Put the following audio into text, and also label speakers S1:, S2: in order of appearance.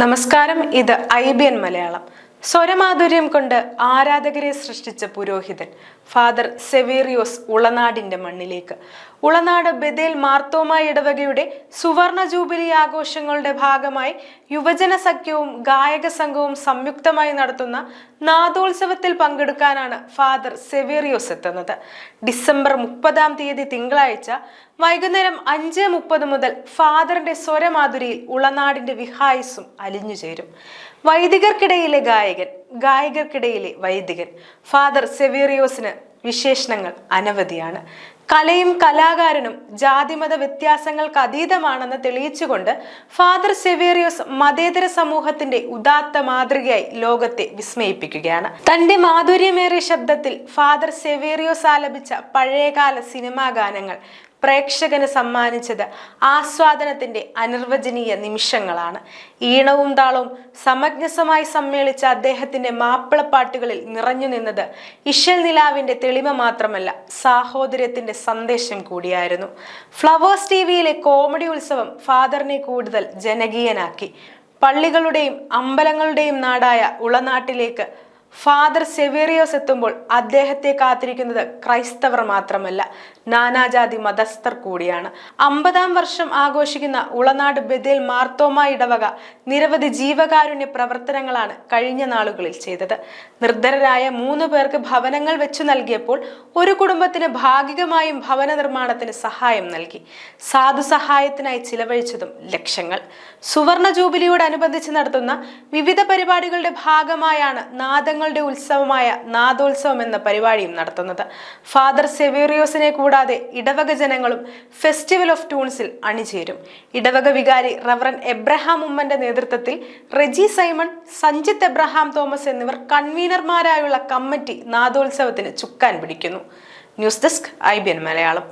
S1: നമസ്കാരം, ഇത് IBN മലയാളം. സ്വരമാധുര്യം കൊണ്ട് ആരാധകരെ സൃഷ്ടിച്ച പുരോഹിതൻ ഫാദർ സെവേറിയോസ് ഉളനാടിന്റെ മണ്ണിലേക്ക്. ഉളനാട് ബെഥേൽ മാർത്തോമ ഇടവകയുടെ സുവർണ ജൂബിലി ആഘോഷങ്ങളുടെ ഭാഗമായി യുവജന സഖ്യവും ഗായക സംഘവും സംയുക്തമായി നടത്തുന്ന നാദോത്സവത്തിൽ പങ്കെടുക്കാനാണ് ഫാദർ സെവേറിയോസ് എത്തുന്നത്. ഡിസംബർ 30 തിങ്കളാഴ്ച വൈകുന്നേരം 5:30 മുതൽ ഫാദറിന്റെ സ്വരമാധുരിയിൽ ഉളനാടിന്റെ വിഹായസും അലിഞ്ഞുചേരും. വൈദികർക്കിടയിലെ ഗായകൻ, ഗായകർക്കിടയിലെ വൈദികൻ. ഫാദർ സെവേറിയോസിന് വിശേഷണങ്ങൾ അനവധിയാണ്. കലയും കലാകാരനും ജാതിമത വ്യത്യാസങ്ങൾക്ക് അതീതമാണെന്ന് തെളിയിച്ചുകൊണ്ട് ഫാദർ സെവേറിയോസ് മതേതര സമൂഹത്തിന്റെ ഉദാത്ത മാതൃകയായി ലോകത്തെ വിസ്മയിപ്പിക്കുകയാണ്. തന്റെ മാധുര്യമേറിയ ശബ്ദത്തിൽ ഫാദർ സെവേറിയോസ് ആലപിച്ച പഴയകാല സിനിമാ ഗാനങ്ങൾ പ്രേക്ഷകന് സമ്മാനിച്ചത് ആസ്വാദനത്തിന്റെ അനിർവചനീയ നിമിഷങ്ങളാണ്. ഈണവും താളവും സമഞ്ജസമായി സമ്മേളിച്ച അദ്ദേഹത്തിന്റെ മാപ്പിളപ്പാട്ടുകളിൽ നിറഞ്ഞു നിന്നത് ഇശൽ നിലാവിന്റെ തെളിമ മാത്രമല്ല, സാഹോദര്യത്തിന്റെ സന്ദേശം കൂടിയായിരുന്നു. ഫ്ലവേഴ്സ് TVയിലെ കോമഡി ഉത്സവം ഫാദറിനെ കൂടുതൽ ജനകീയനാക്കി. പള്ളികളുടെയും അമ്പലങ്ങളുടെയും നാടായ ഉളനാട്ടിലേക്ക് ഫാദർ സെവേറിയോസ് എത്തുമ്പോൾ അദ്ദേഹത്തെ കാത്തിരിക്കുന്നത് ക്രൈസ്തവർ മാത്രമല്ല, നാനാജാതി മതസ്ഥർ കൂടിയാണ്. 50-ാം വർഷം ആഘോഷിക്കുന്ന ഉളനാട് ബെഥേൽ മാർത്തോമ ഇടവക നിരവധി ജീവകാരുണ്യ പ്രവർത്തനങ്ങളാണ് കഴിഞ്ഞ നാളുകളിൽ ചെയ്തത്. നിർധനരായ 3 പേർക്ക് ഭവനങ്ങൾ വെച്ചു നൽകിയപ്പോൾ ഒരു കുടുംബത്തിന് ഭാഗികമായും ഭവന നിർമ്മാണത്തിന് സഹായം നൽകി. സാധു സഹായത്തിനായി ചിലവഴിച്ചതും ലക്ഷങ്ങൾ. സുവർണ ജൂബിലിയോടനുബന്ധിച്ച് നടത്തുന്ന വിവിധ പരിപാടികളുടെ ഭാഗമായാണ് നാദങ്ങളുടെ ഉത്സവമായ നാദോത്സവം എന്ന പരിപാടിയും നടത്തുന്നത്. ഫാദർ സെവേറിയോസിനെ കൂടാതെ ഇടവക ജനങ്ങളും ഫെസ്റ്റിവൽ ഓഫ് ട്യൂൺസിൽ അണിചേരും. ഇടവക വികാരി റവറൻ എബ്രഹാം ഉമ്മന്റെ നേതൃത്വത്തിൽ Reji Simon, Sanjith Abraham Thomas എന്നിവർ കൺവീനർമാരായുള്ള കമ്മിറ്റി നാദോത്സവത്തിന് ചുക്കാൻ പിടിക്കുന്നു. News desk IBN Malayalam.